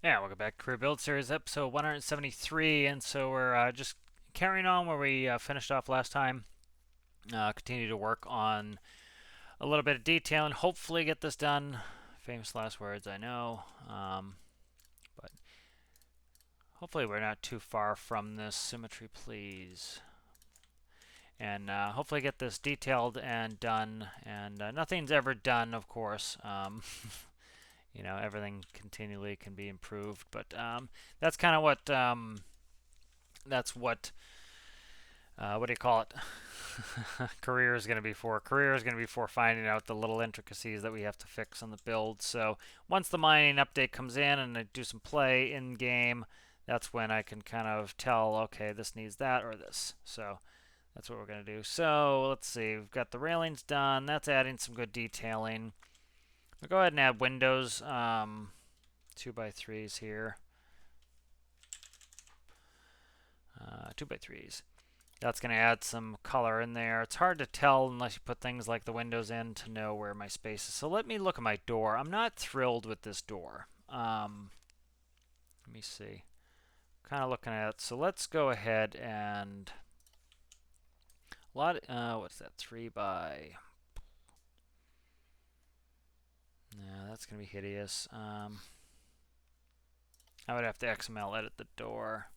Yeah, welcome back to Career Build Series, episode 173. And so we're just carrying on where we finished off last time. Continue to work on a little bit of detail and hopefully get this done. Famous last words, I know. But hopefully we're not too far from this. Symmetry, please. And hopefully get this detailed and done. And nothing's ever done, of course. Everything continually can be improved. But that's kind of what do you call it? Career is going to be for. Career is going to be for finding out the little intricacies that we have to fix on the build. So once the mining update comes in and I do some play in game, that's when I can kind of tell, okay, this needs that or this. So that's what we're going to do. So let's see, we've got the railings done. That's adding some good detailing. We'll go ahead and add windows, 2x3s here. 2x3s. That's going to add some color in there. It's hard to tell unless you put things like the windows in to know where my space is. So let me look at my door. I'm not thrilled with this door. Let me see. Kind of looking at it. So let's go ahead and what's that? 3 by. No, that's going to be hideous. I would have to XML edit the door.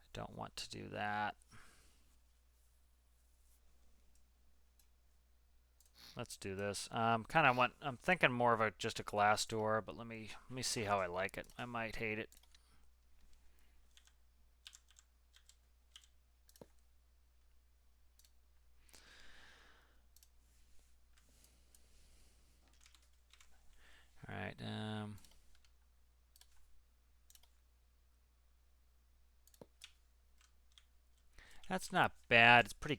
I don't want to do that. Let's do this. I'm thinking more of just a glass door, but let me see how I like it. I might hate it. All right. That's not bad. It's pretty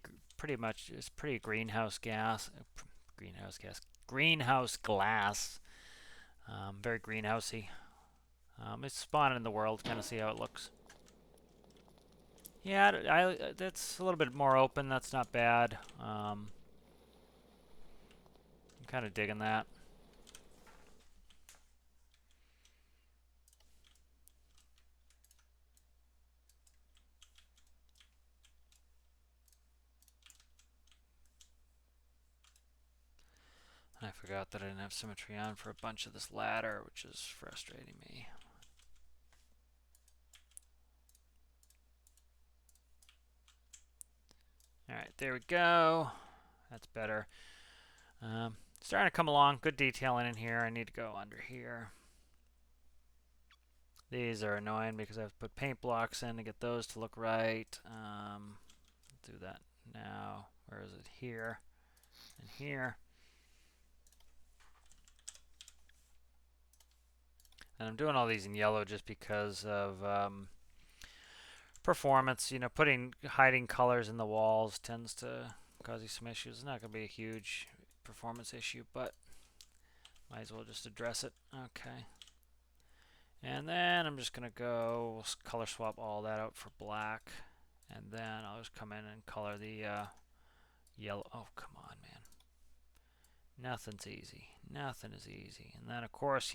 greenhouse gas. Greenhouse glass. Very greenhousey. It's spawning in the world. Kind of see how it looks. Yeah, that's a little bit more open. That's not bad. I'm kind of digging that. I forgot that I didn't have symmetry on for a bunch of this ladder, which is frustrating me. Alright, there we go. That's better. Starting to come along. Good detailing in here. I need to go under here. These are annoying because I have to put paint blocks in to get those to look right. Do that now. Where is it? Here and here. And I'm doing all these in yellow just because of performance. Hiding colors in the walls tends to cause you some issues. It's not going to be a huge performance issue, but might as well just address it. Okay. And then I'm just going to go color swap all that out for black. And then I'll just come in and color the yellow. Oh, come on, man. Nothing's easy. Nothing is easy. And then, of course,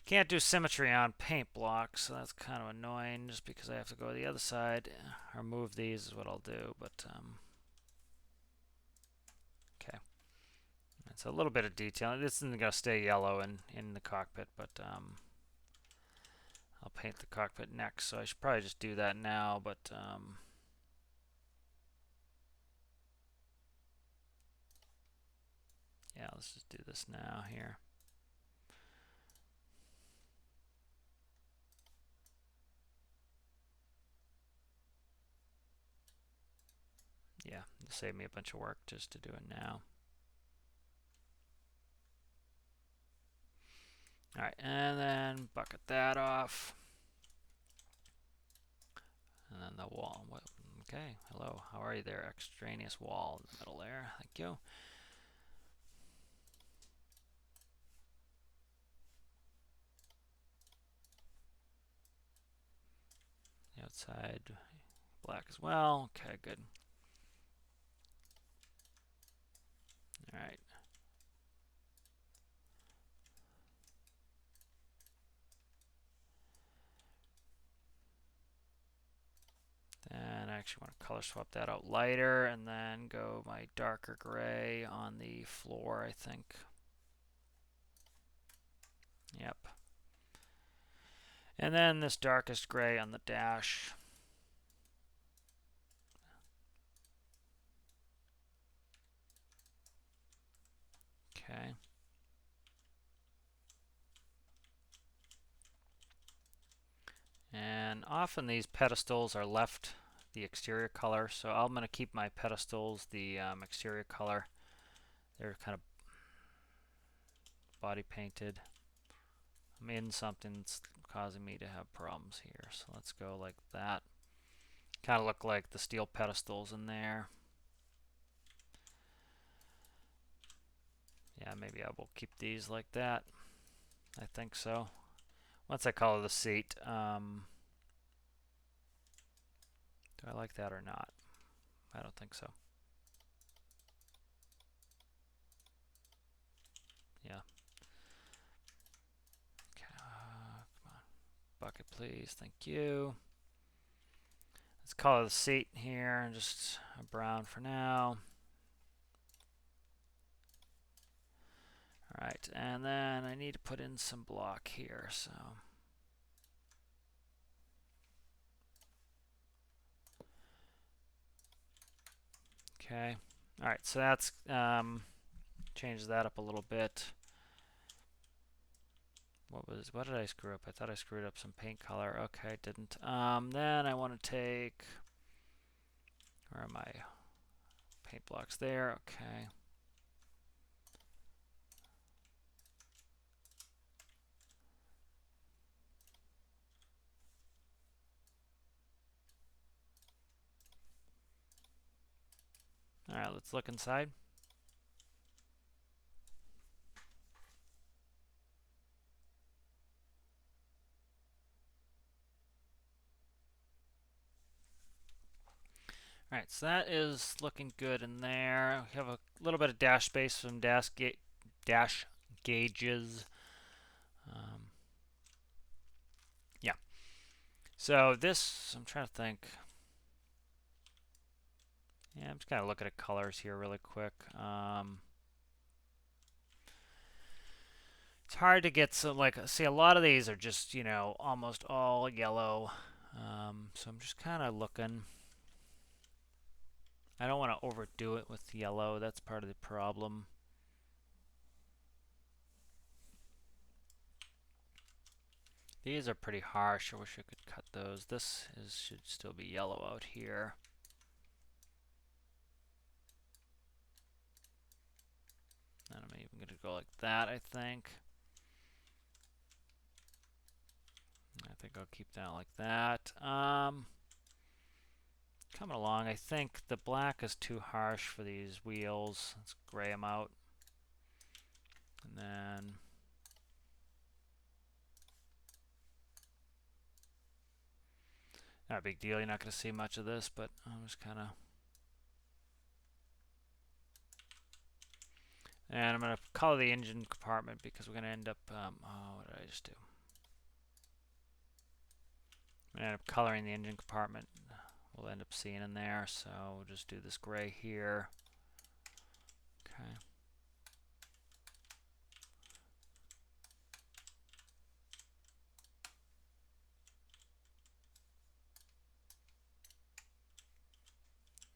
can't do symmetry on paint blocks, so that's kind of annoying just because I have to go to the other side or move these is what I'll do. But, okay. It's a little bit of detail. This isn't going to stay yellow in the cockpit, but I'll paint the cockpit next, so I should probably just do that now, but yeah, let's just do this now here. Yeah, save me a bunch of work just to do it now. Alright, and then bucket that off. And then the wall. Okay, hello, how are you there? Extraneous wall in the middle there. Thank you. The outside black as well. Okay, good. Alright. actually want to color swap that out lighter and then go my darker gray on the floor, I think. Yep. And then this darkest gray on the dash. Okay. And often these pedestals are left the exterior color, so I'm going to keep my pedestals the exterior color. They're kind of body painted. I'm in something that's causing me to have problems here, so let's go like that. Kind of look like the steel pedestals in there. Yeah, maybe I will keep these like that. I think so. Once I color the seat, do I like that or not? I don't think so. Yeah. Okay, come on. Bucket, please. Thank you. Let's color the seat here, just a brown for now. Alright, and then I need to put in some block here, so. Okay. Alright, so that's changes that up a little bit. What did I screw up? I thought I screwed up some paint color. Okay, I didn't. Then I want to take, where are my paint blocks there? Okay. Alright, let's look inside. Alright, so that is looking good in there. We have a little bit of dash space from dash gauges. Yeah. So this, I'm trying to think. Yeah, I'm just kind of looking at colors here really quick. It's hard to get some, like, see, a lot of these are just, you know, almost all yellow. So I'm just kind of looking. I don't want to overdo it with yellow. That's part of the problem. These are pretty harsh. I wish I could cut those. This should still be yellow out here. And I'm even going to go like that, I think. I think I'll keep that like that. Coming along, I think the black is too harsh for these wheels. Let's gray them out. And then not a big deal. You're not going to see much of this, but I'm just kind of. And I'm going to color the engine compartment because we're going to end up. What did I just do? I'm going to end up coloring the engine compartment. We'll end up seeing in there. So we'll just do this gray here. Okay.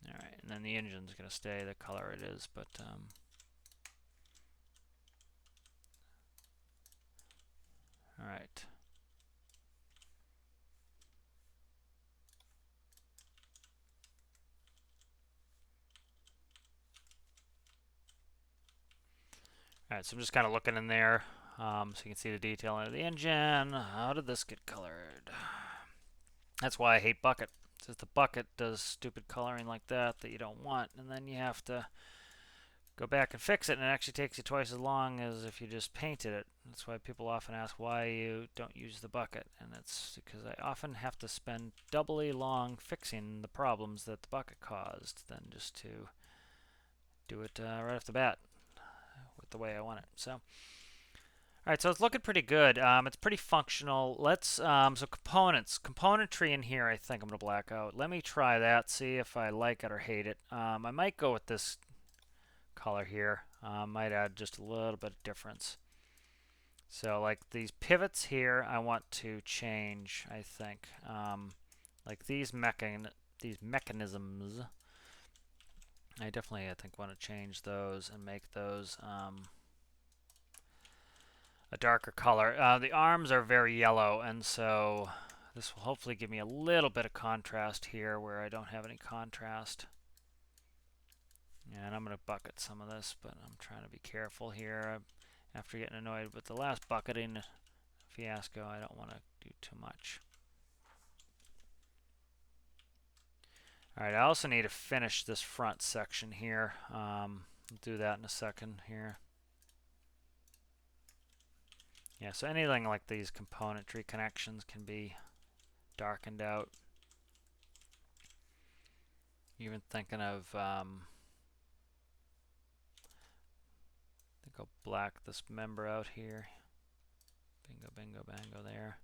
Alright, and then the engine's going to stay the color it is, but alright. Alright, so I'm just kind of looking in there so you can see the detail of the engine. How did this get colored? That's why I hate bucket. Since the bucket does stupid coloring like that you don't want, and then you have to go back and fix it, and it actually takes you twice as long as if you just painted it. That's why people often ask why you don't use the bucket, and it's because I often have to spend doubly long fixing the problems that the bucket caused than just to do it right off the bat with the way I want it. So, All right, so it's looking pretty good. It's pretty functional. Let's so componentry in here. I think I'm gonna black out. Let me try that. See if I like it or hate it. I might go with this color here. Might add just a little bit of difference. So like these pivots here, I want to change. I think like these mechanisms. I think want to change those and make those a darker color. The arms are very yellow, and so this will hopefully give me a little bit of contrast here where I don't have any contrast. And I'm going to bucket some of this, but I'm trying to be careful here. After getting annoyed with the last bucketing fiasco, I don't want to do too much. Alright, I also need to finish this front section here. I'll do that in a second here. Yeah, so anything like these componentry connections can be darkened out. Even thinking of, I think I'll black this member out here. Bingo, bingo, bango there.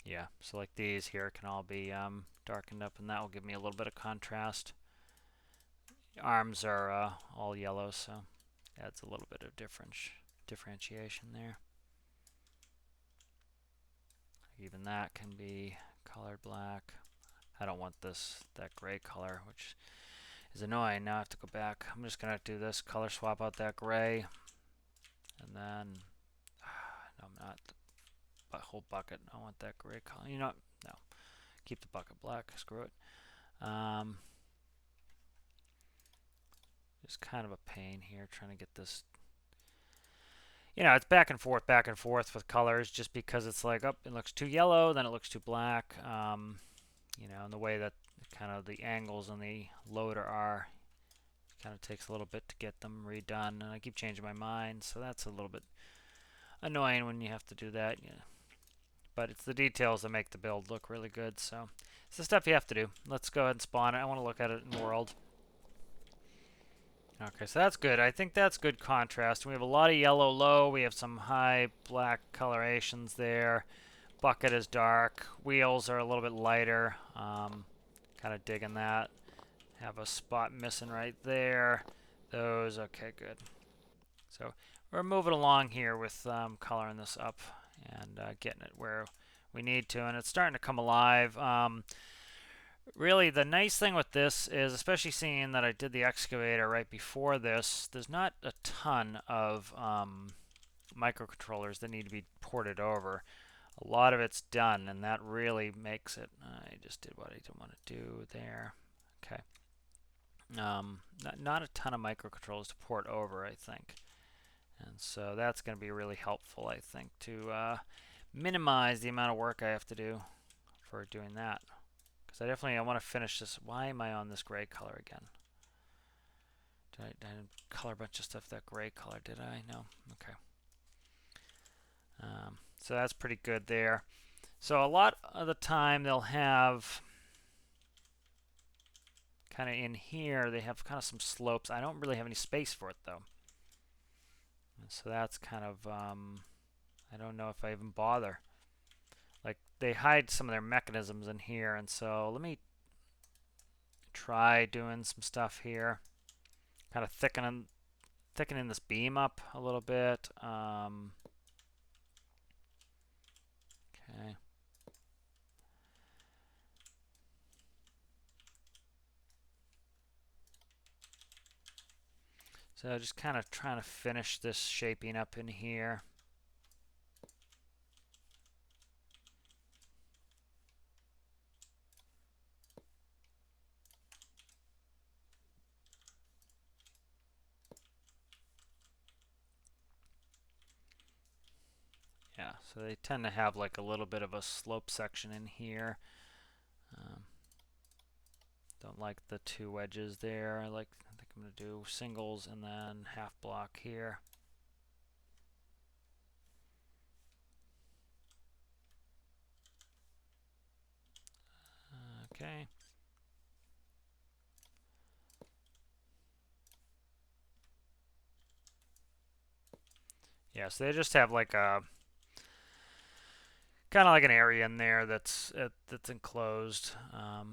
Yeah, so like these here can all be darkened up, and that will give me a little bit of contrast. The arms are all yellow, so adds a little bit of differentiation there. Even that can be colored black. I don't want that gray color, which is annoying. Now I have to go back. I'm just gonna do this, color swap out that gray, and then no, I'm not. Whole bucket. I want that gray color. You know, no, keep the bucket black. Screw it. Just kind of a pain here trying to get this. You know, it's back and forth with colors, just because it's like, oh, it looks too yellow, then it looks too black. You know, and the way that kind of the angles on the loader are, kind of takes a little bit to get them redone, and I keep changing my mind, so that's a little bit annoying when you have to do that. Yeah. But it's the details that make the build look really good, so it's the stuff you have to do. Let's go ahead and spawn it. I want to look at it in world. Okay, so that's good. I think that's good contrast. We have a lot of yellow low. We have some high black colorations there. Bucket is dark. Wheels are a little bit lighter. Kind of digging that. Have a spot missing right there. Those, okay, good. So we're moving along here with coloring this up and getting it where we need to, and it's starting to come alive. Really, the nice thing with this is, especially seeing that I did the excavator right before this, there's not a ton of microcontrollers that need to be ported over. A lot of it's done, and that really makes it. I just did what I didn't want to do there. Okay. Not a ton of microcontrollers to port over, I think. And so that's going to be really helpful, I think, to minimize the amount of work I have to do for doing that. Because I want to finish this. Why am I on this gray color again? Did I color a bunch of stuff that gray color? Did I? No. Okay. So that's pretty good there. So a lot of the time they'll have kind of in here, they have kind of some slopes. I don't really have any space for it though. And so that's kind of, I don't know if I even bother. Like they hide some of their mechanisms in here, and so let me try doing some stuff here. Kind of thickening this beam up a little bit. Okay. So just kind of trying to finish this shaping up in here. Yeah, so they tend to have like a little bit of a slope section in here. Don't like the two wedges there. I think I'm going to do singles and then half block here. Okay. Yeah, so they just have like a kind of like an area in there that's enclosed. I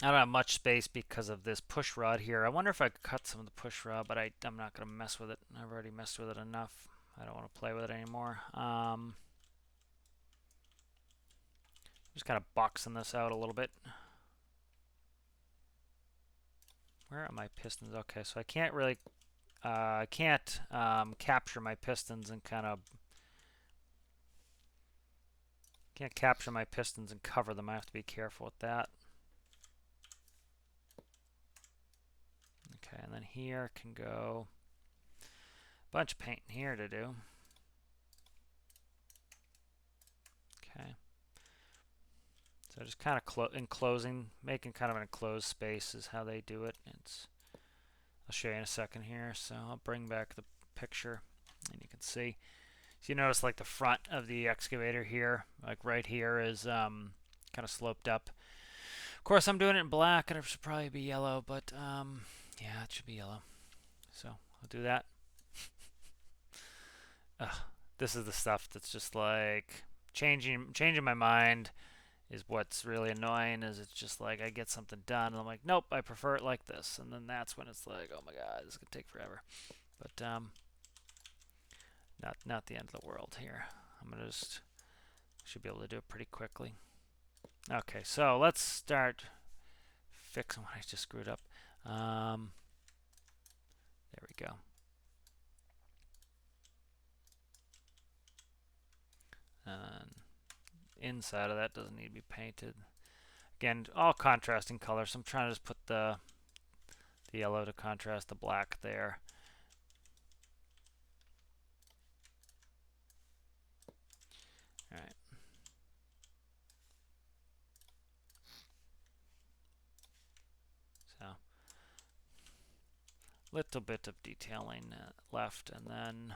don't have much space because of this push rod here. I wonder if I could cut some of the push rod, but I'm not going to mess with it. I've already messed with it enough. I don't want to play with it anymore. Just kind of boxing this out a little bit. Where are my pistons? Okay, so I can't really, I can't capture my pistons and kind of, can't capture my pistons and cover them. I have to be careful with that. Okay, and then here can go a bunch of paint in here to do. Okay. So just kind of enclosing, making kind of an enclosed space is how they do it. I'll show you in a second here. So I'll bring back the picture and you can see. So you notice like the front of the excavator here, like right here is kind of sloped up. Of course I'm doing it in black and it should probably be yellow, but yeah, it should be yellow. So I'll do that. This is the stuff that's just like changing my mind is what's really annoying. Is it's just like I get something done and I'm like, nope, I prefer it like this, and then that's when it's like, oh my god, this is gonna take forever. But not the end of the world here. I'm gonna should be able to do it pretty quickly. Okay, so let's start fixing what I just screwed up. There we go. And inside of that doesn't need to be painted. Again, all contrasting colors. So I'm trying to just put the yellow to contrast the black there. All right. So little bit of detailing left, and then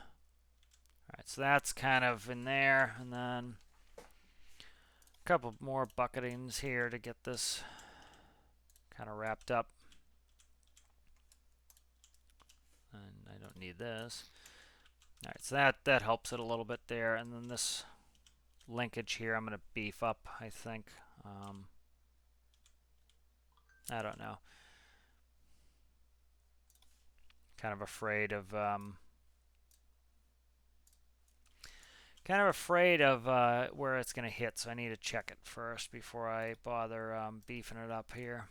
all right. So that's kind of in there, and then a couple more bucketings here to get this kind of wrapped up. And I don't need this. All right, so that helps it a little bit there, and then this linkage here I'm going to beef up, I think. I don't know. Kind of afraid of where it's going to hit, so I need to check it first before I bother beefing it up here.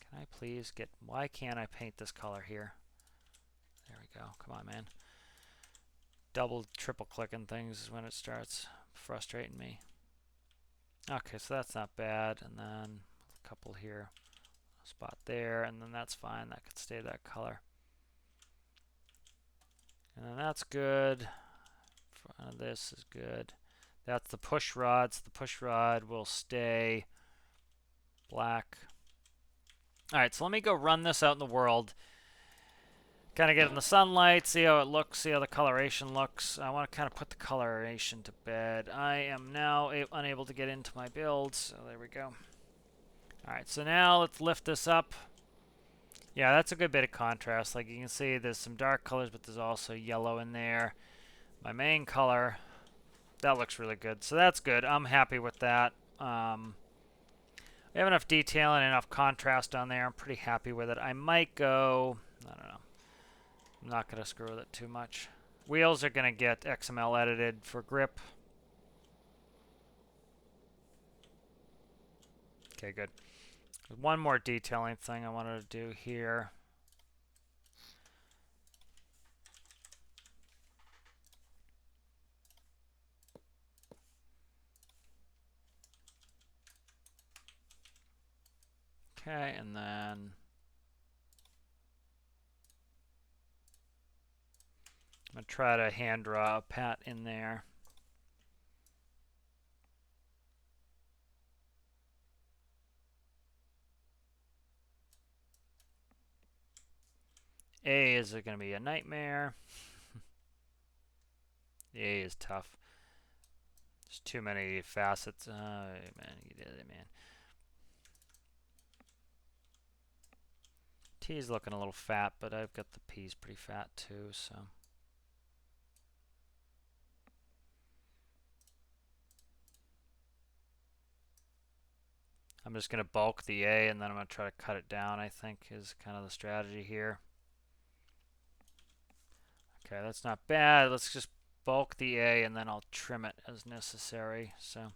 Can I please get, why can't I paint this color here? There we go. Come on, man. Double, triple clicking things is when it starts frustrating me. Okay, so that's not bad. And then a couple here, a spot there, and then that's fine. That could stay that color. And then that's good. Front of this is good. That's the push rod. So the push rod will stay black. All right, so let me go run this out in the world. Kind of get in the sunlight, see how it looks, see how the coloration looks. I want to kind of put the coloration to bed. I am now unable to get into my build, so there we go. All right, so now let's lift this up. Yeah, that's a good bit of contrast. Like you can see, there's some dark colors, but there's also yellow in there. My main color, that looks really good. So that's good. I'm happy with that. We have enough detail and enough contrast on there. I'm pretty happy with it. I might go, I don't know. I'm not going to screw with it too much. Wheels are going to get XML edited for grip. Okay, good. One more detailing thing I wanted to do here. Okay, and then I'm going to try to hand draw a pat in there. A is going to be a nightmare. The A is tough. There's too many facets. Man, you did it, man. T is looking a little fat, but I've got the P's pretty fat too, so. I'm just going to bulk the A and then I'm going to try to cut it down, I think, is kind of the strategy here. Okay, that's not bad. Let's just bulk the A and then I'll trim it as necessary. So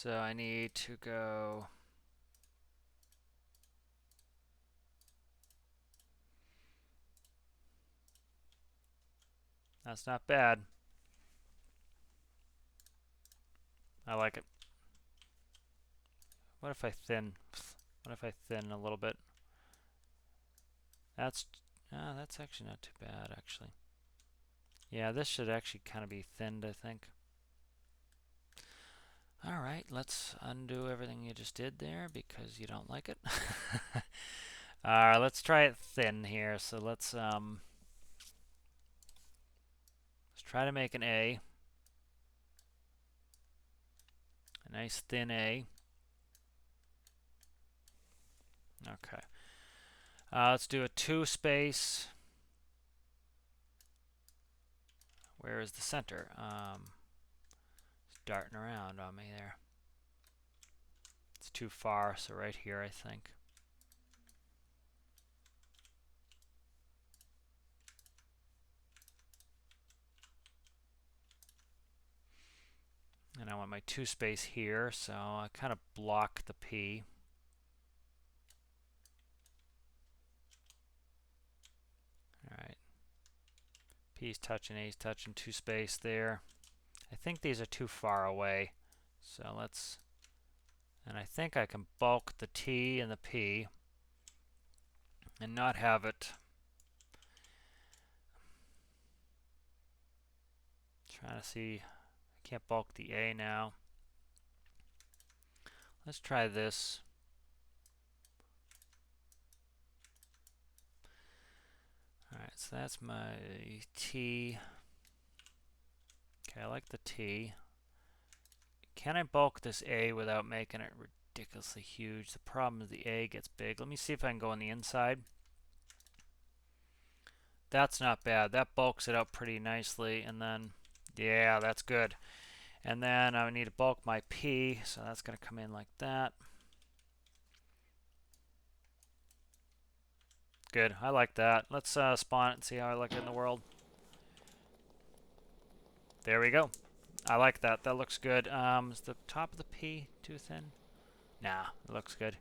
I need to go. That's not bad. I like it. What if I thin? What if I thin a little bit? That's actually not too bad, actually. Yeah, this should actually kind of be thinned, I think. All right, let's undo everything you just did there because you don't like it. All right, let's try it thin here. So let's try to make an A. A nice thin A. Okay. Let's do a 2 space. Where is the center? It's darting around on me there. It's too far, so right here, I think. And I want my 2 space here, so I kind of block the P. Alright. P's touching, A's touching, 2 space there. I think these are too far away. So let's, and I think I can bulk the T and the P and not have it. Trying to see, I can't bulk the A now. Let's try this. Alright, so that's my T. Okay, I like the T. Can I bulk this A without making it ridiculously huge? The problem is the A gets big. Let me see if I can go on the inside. That's not bad. That bulks it out pretty nicely. And then, yeah, that's good. And then I need to bulk my P, so that's going to come in like that. Good. I like that. Let's spawn it and see how I like it in the world. There we go. I like that. That looks good. Is the top of the P too thin? Nah, it looks good.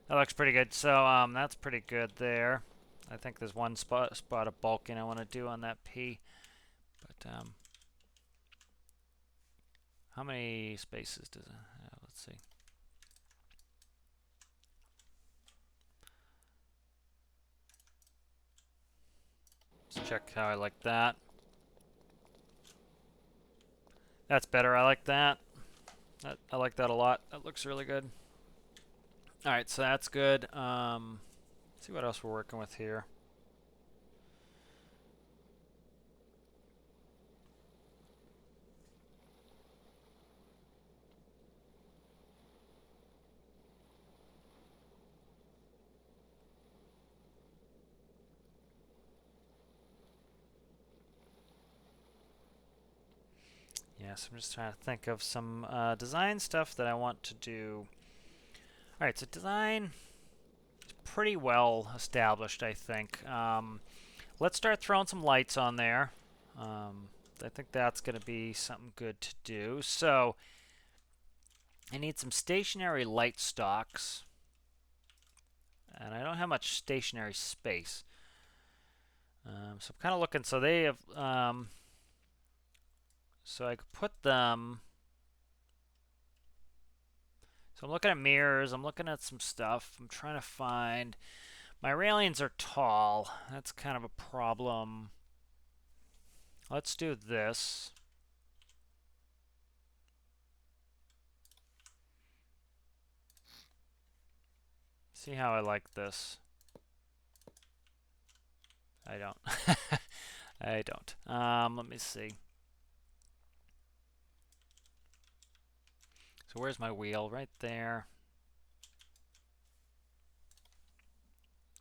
That looks pretty good. So that's pretty good there. I think there's one spot of bulking I want to do on that P. But how many spaces does it have? Let's see. Let's check how I like that. That's better. I like that. I like that a lot. That looks really good. All right, so that's good. Let's see what else we're working with here. Yes, I'm just trying to think of some design stuff that I want to do. All right, so design is pretty well established, I think. Let's start throwing some lights on there. I think that's going to be something good to do. So I need some stationary light stocks. And I don't have much stationary space. So I'm kind of looking. So they have... so I could put them... So I'm looking at mirrors. I'm looking at some stuff. I'm trying to find... My railings are tall. That's kind of a problem. Let's do this. See how I like this. I don't. I don't. Let me see. So where's my wheel? Right there.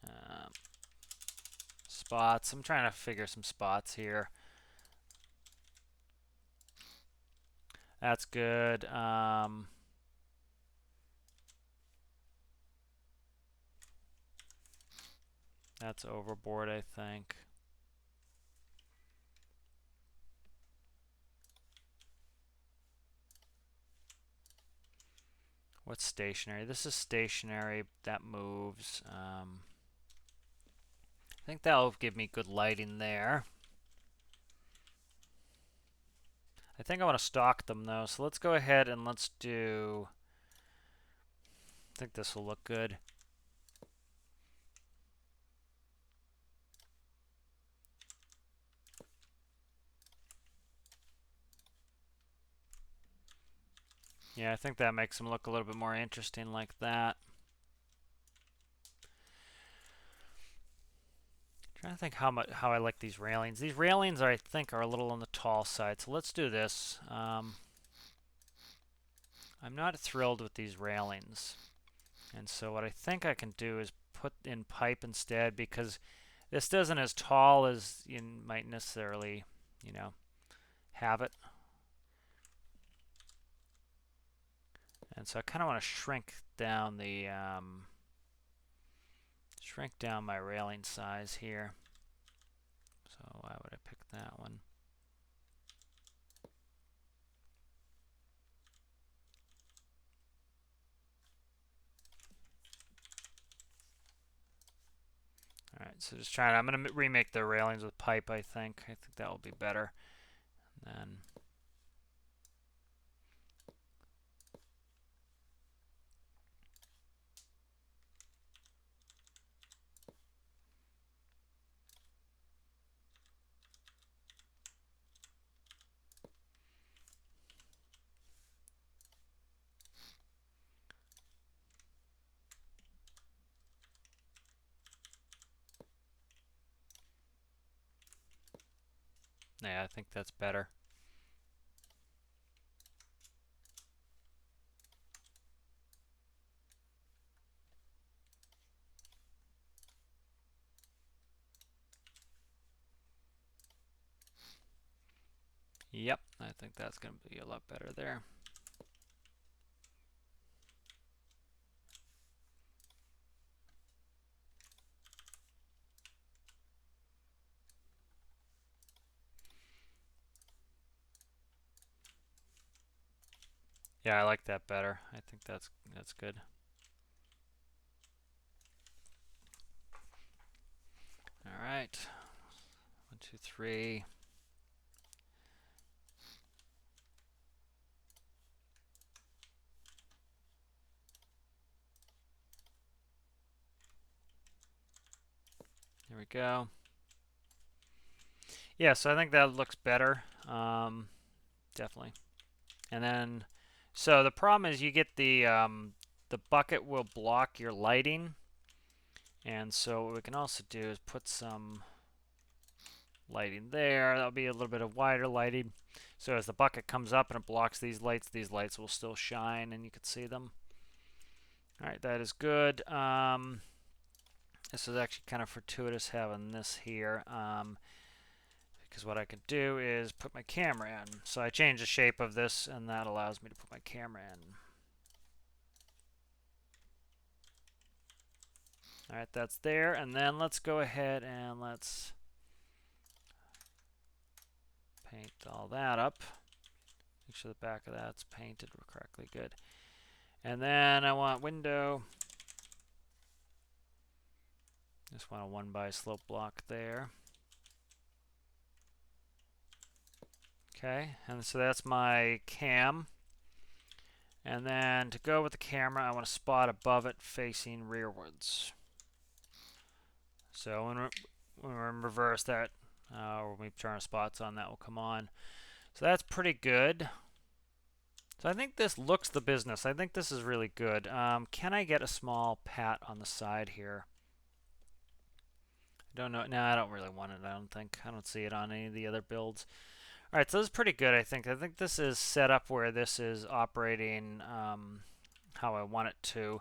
Um, spots. I'm trying to figure some spots here. That's good. That's overboard, I think. What's stationary? This is stationary. That moves. I think that'll give me good lighting there. I think I want to stock them though, so let's go ahead and let's do. I think this will look good. Yeah, I think that makes them look a little bit more interesting like that. Trying to think how I like these railings. These railings, I think, are a little on the tall side. So let's do this. I'm not thrilled with these railings, and so what I think I can do is put in pipe instead, because this isn't as tall as you might necessarily, you know, have it. And so I kind of want to shrink down my railing size here. So why would I pick that one? All right, so just trying. I'm going to remake the railings with pipe. I think that will be better. And then yeah, I think that's better. Yep, I think that's going to be a lot better there. Yeah, I like that better. I think that's good. All right. 1, 2, 3. There we go. Yeah, so I think that looks better. Definitely. And then, so the problem is you get the bucket will block your lighting. And so what we can also do is put some lighting there. That'll be a little bit of wider lighting. So as the bucket comes up and it blocks these lights will still shine and you can see them. All right, that is good. This is actually kind of fortuitous having this here. Because what I can do is put my camera in. So I change the shape of this and that allows me to put my camera in. All right, that's there. And then let's go ahead and let's paint all that up. Make sure the back of that's painted correctly good. And then I want window. Just want a 1x slope block there. Okay, and so that's my cam. And then to go with the camera, I want a spot above it facing rearwards. So when we're in reverse, that when we turn our spots on, that will come on. So that's pretty good. So I think this looks the business. I think this is really good. Can I get a small pat on the side here? I don't know. No, I don't really want it. I don't think. I don't see it on any of the other builds. All right, so this is pretty good, I think. I think this is set up where this is operating how I want it to.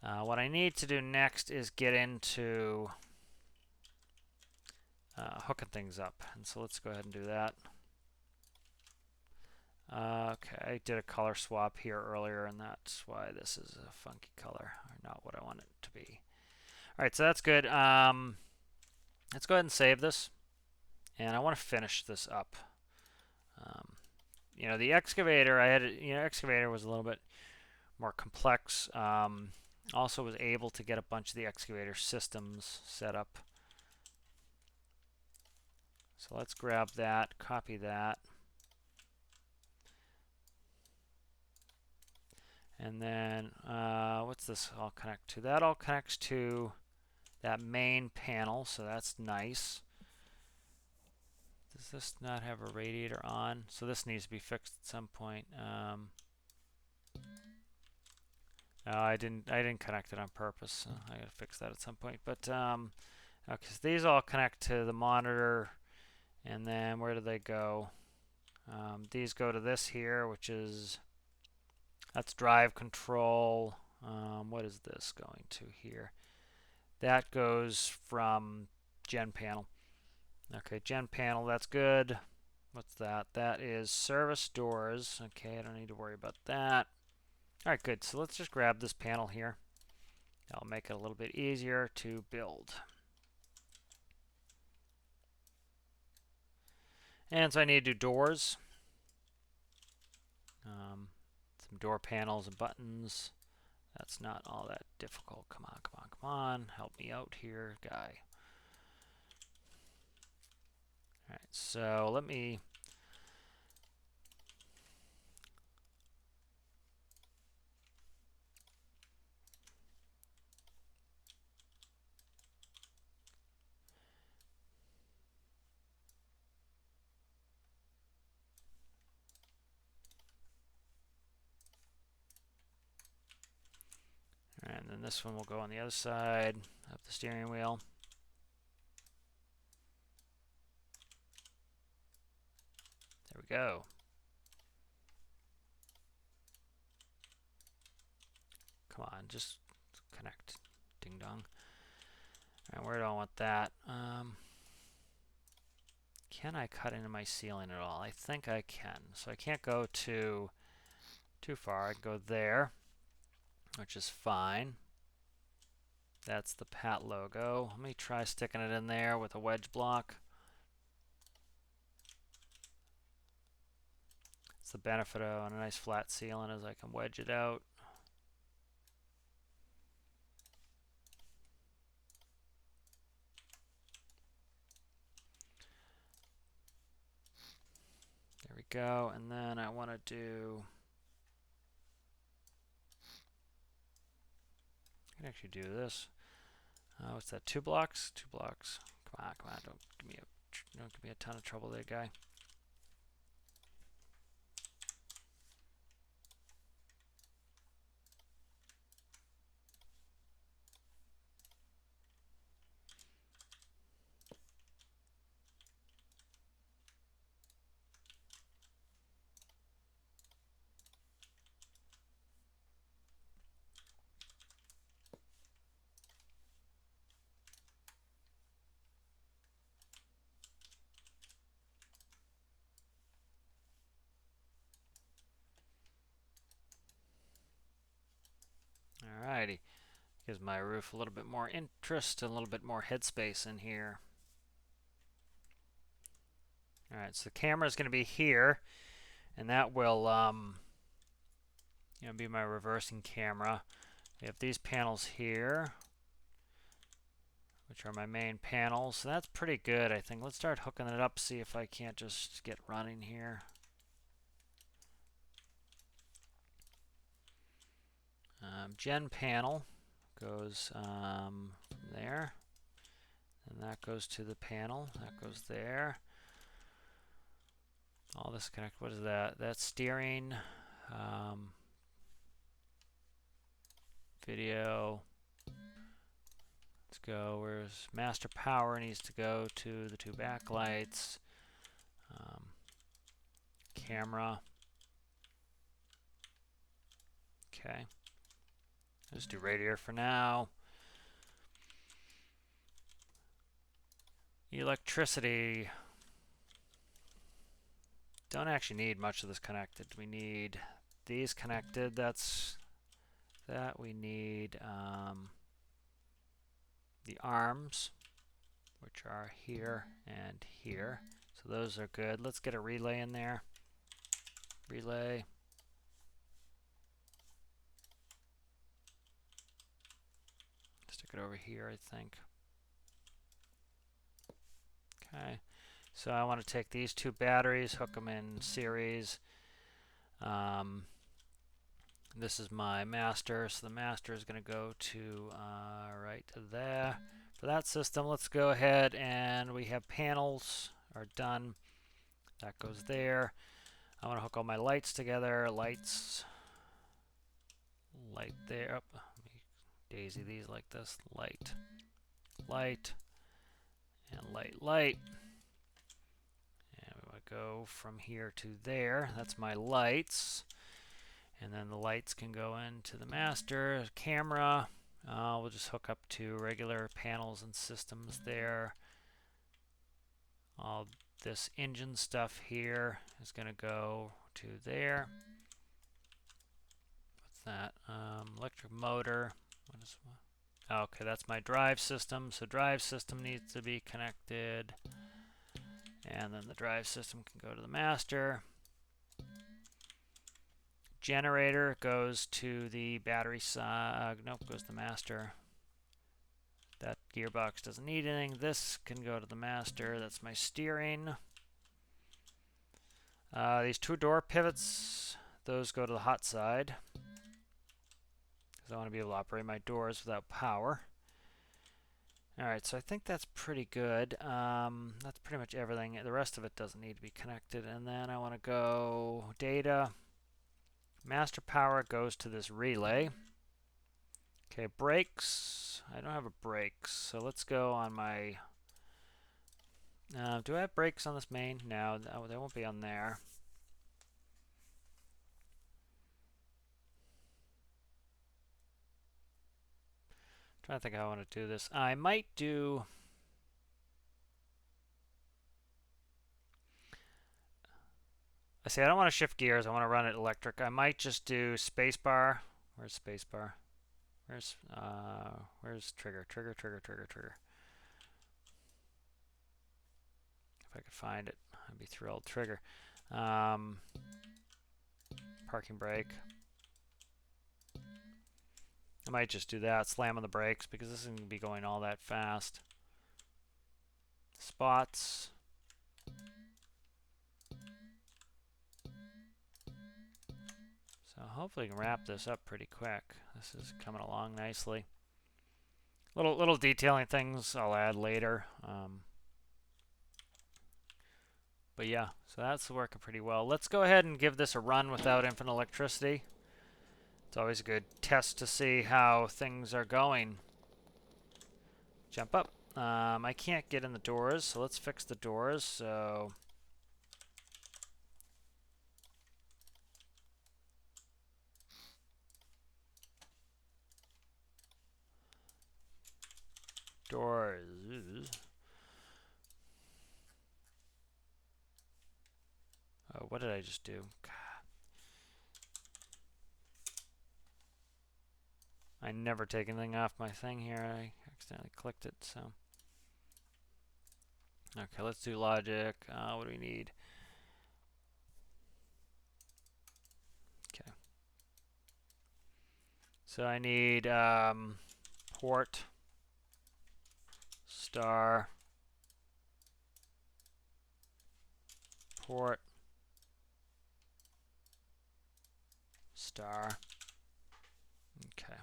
What I need to do next is get into hooking things up. And so let's go ahead and do that. Okay, I did a color swap here earlier, and that's why this is a funky color, or not what I want it to be. All right, so that's good. Let's go ahead and save this, and I want to finish this up. You know, the excavator, excavator was a little bit more complex. Also was able to get a bunch of the excavator systems set up. So let's grab that, copy that. And then what's this all connect to? That all connects to that main panel, so that's nice. Does this not have a radiator on? So this needs to be fixed at some point. No, I didn't connect it on purpose. So I gotta fix that at some point. But okay, so these all connect to the monitor, and then where do they go? These go to this here, which is that's drive control. What is this going to here? That goes from gen panel. Okay, gen panel, that's good. What's that? That is service doors. Okay, I don't need to worry about that. All right, good. So let's just grab this panel here. That'll make it a little bit easier to build. And so I need to do doors. Some door panels and buttons. That's not all that difficult. Come on, come on, come on. Help me out here, guy. All right, so let me... And then this one will go on the other side of the steering wheel. There we go. Come on, just connect. Ding dong. Alright, where do I want that? Can I cut into my ceiling at all? I think I can. So I can't go too far. I can go there, which is fine. That's the Pat logo. Let me try sticking it in there with a wedge block. It's the benefit of a nice flat ceiling is I can wedge it out. There we go. And then I want to do... I can actually do this. What's that? 2 blocks? 2 blocks. Come on, come on. Don't give me a ton of trouble there, guy. Alrighty. Gives my roof a little bit more interest, a little bit more headspace in here. Alright, so the camera is going to be here, and that will be my reversing camera. We have these panels here, which are my main panels. So that's pretty good, I think. Let's start hooking it up, see if I can't just get running here. Gen panel goes there, and that goes to the panel. That goes there. All this connect. What is that? That's steering, video. Let's go. Where's master power? Needs to go to the 2 backlights. Camera. Okay. Let's do radiator for now. Electricity. Don't actually need much of this connected. We need these connected. That's that. We need the arms, which are here and here. So those are good. Let's get a relay in there. Relay. Stick it over here, I think. Okay. So I want to take these 2 batteries, hook them in series. This is my master, so the master is going to go to right to there. For that system, let's go ahead and we have panels are done. That goes there. I want to hook all my lights together. Lights, light there. Oh, let me daisy these like this. Light, light, and light, light. And we want to go from here to there. That's my lights. And then the lights can go into the master camera. We'll just hook up to regular panels and systems there. All this engine stuff here is going to go to there. What's that? Electric motor. What is what? Okay, that's my drive system. So drive system needs to be connected. And then the drive system can go to the master. Generator goes to the battery side. Nope, goes to the master. That gearbox doesn't need anything. This can go to the master. That's my steering. These 2 door pivots, those go to the hot side. Because I want to be able to operate my doors without power. Alright, so I think that's pretty good. That's pretty much everything. The rest of it doesn't need to be connected. And then I want to go data. Master power goes to this relay. Okay, brakes. I don't have a brakes, so let's go on my... do I have brakes on this main? No, they won't be on there. I'm trying to think how I want to do this. I might do... I say I don't want to shift gears. I want to run it electric. I might just do spacebar. Where's spacebar? Where's trigger? Trigger. If I could find it, I'd be thrilled. Trigger. Parking brake. I might just do that. Slam on the brakes because this isn't going to be going all that fast. Spots. So hopefully we can wrap this up pretty quick. This is coming along nicely. Little detailing things I'll add later. But yeah, so that's working pretty well. Let's go ahead and give this a run without infinite electricity. It's always a good test to see how things are going. Jump up. I can't get in the doors, so let's fix the doors. So doors. Oh, what did I just do? God. I never take anything off my thing here. I accidentally clicked it, so. Okay, let's do logic. What do we need? Okay. So I need port, star, port, star. Okay.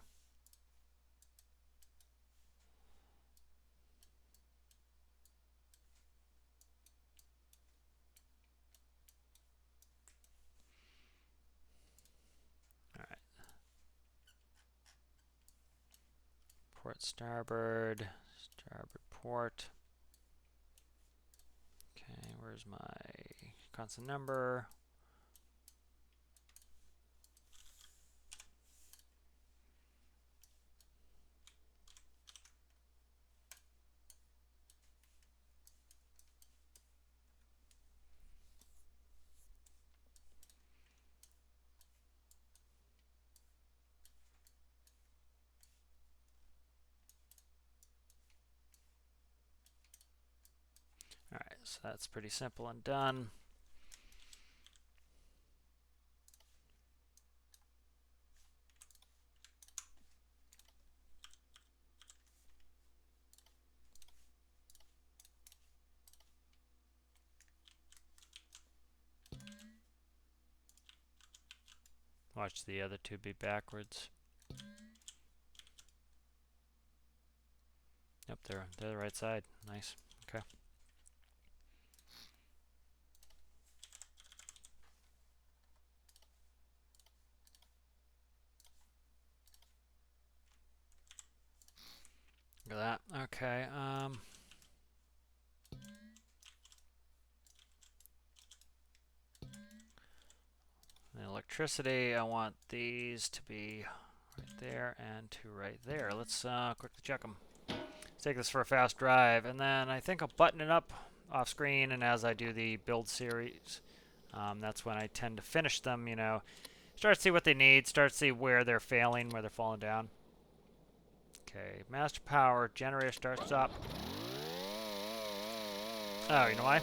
Port starboard port. Okay, where's my constant number? Alright, so that's pretty simple and done. Watch the other two be backwards. Yep, they're the right side. Nice. Okay. Look at that. Okay. The electricity, I want these to be right there and to right there. Let's quickly check them. Let's take this for a fast drive, and then I think I'll button it up off screen, and as I do the build series, that's when I tend to finish them, you know. Start to see what they need, start to see where they're failing, where they're falling down. Okay, master power, generator starts up. Oh, you know why?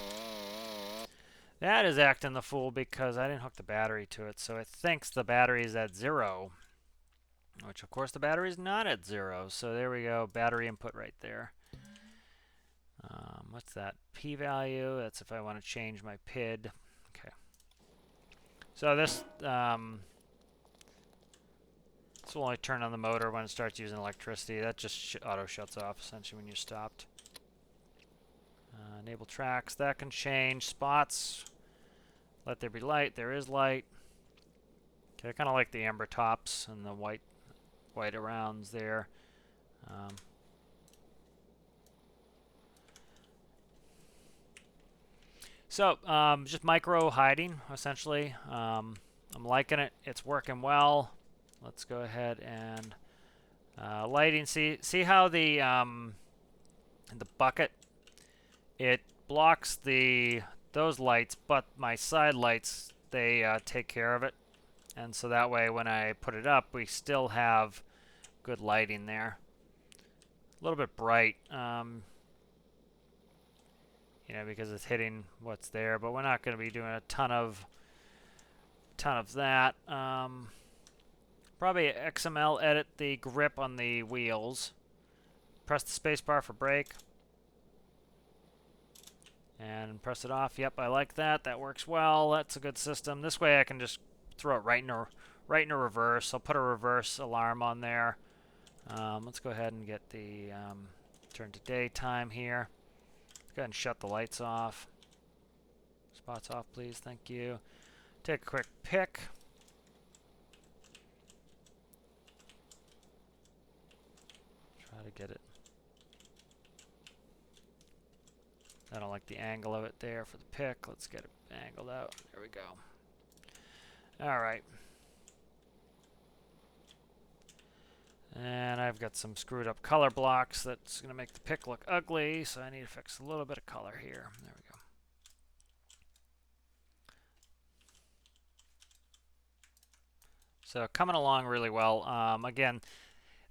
That is acting the fool because I didn't hook the battery to it, so it thinks the battery is at 0. Which, of course, the battery is not at 0. So there we go, battery input right there. What's that? P-value, that's if I want to change my PID. Okay. So this will only turn on the motor when it starts using electricity. That just auto shuts off, essentially, when you're stopped. Enable tracks, that can change. Spots, let there be light, there is light. Okay, I kind of like the amber tops and the white arounds there. So just micro hiding, essentially. I'm liking it. It's working well. Let's go ahead and lighting. See how the bucket, it blocks those lights, but my side lights, they take care of it. And so that way when I put it up, we still have good lighting there. A little bit bright, you know, because it's hitting what's there, but we're not going to be doing a ton of that. Probably XML edit the grip on the wheels. Press the spacebar for brake. And press it off. Yep, I like that. That works well. That's a good system. This way I can just throw it right in a reverse. I'll put a reverse alarm on there. Let's go ahead and get the turn to daytime here. Let's go ahead and shut the lights off. Spots off, please. Thank you. Take a quick pick. Try to get it. I don't like the angle of it there for the pick. Let's get it angled out. There we go. All right. And I've got some screwed up color blocks that's going to make the pick look ugly, so I need to fix a little bit of color here. There we go. So coming along really well. Again,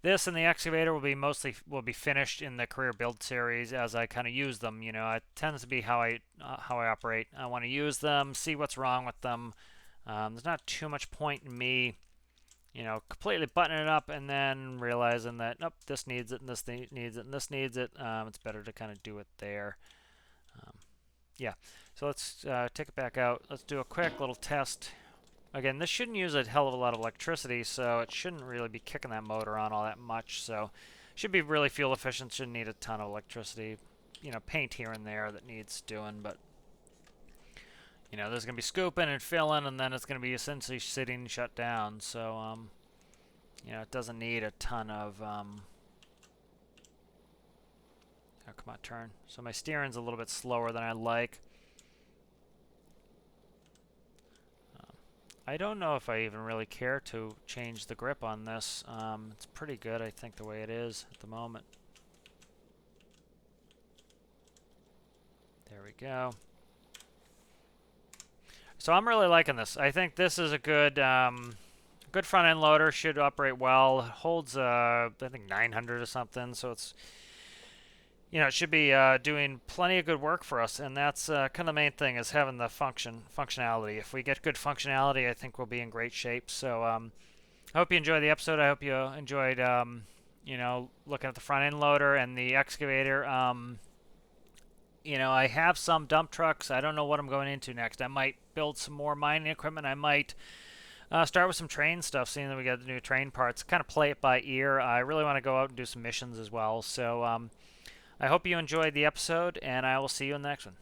this and the excavator will be finished in the Career Build Series as I kind of use them. You know, it tends to be how I operate. I want to use them, see what's wrong with them. There's not too much point in me, you know, completely buttoning it up and then realizing that, nope, this needs it and this needs it and this needs it. It's better to kind of do it there. Yeah, so let's take it back out. Let's do a quick little test. Again, this shouldn't use a hell of a lot of electricity, so it shouldn't really be kicking that motor on all that much. So should be really fuel efficient, shouldn't need a ton of electricity. You know, paint here and there that needs doing, but you know, there's going to be scooping and filling, and then it's going to be essentially sitting shut down. So, you know, it doesn't need a ton of come on, turn. So my steering's a little bit slower than I like. I don't know if I even really care to change the grip on this. It's pretty good, I think, the way it is at the moment. There we go. So I'm really liking this. I think this is a good good front end loader. Should operate well. It holds I think 900 or something. So it's, you know, it should be doing plenty of good work for us. And that's kind of the main thing, is having the functionality. If we get good functionality, I think we'll be in great shape. So I hope you enjoyed the episode. I hope you enjoyed you know, looking at the front end loader and the excavator. You know, I have some dump trucks. I don't know what I'm going into next. I might build some more mining equipment. I might start with some train stuff, seeing that we got the new train parts. Kind of play it by ear. I really want to go out and do some missions as well. So I hope you enjoyed the episode, and I will see you in the next one.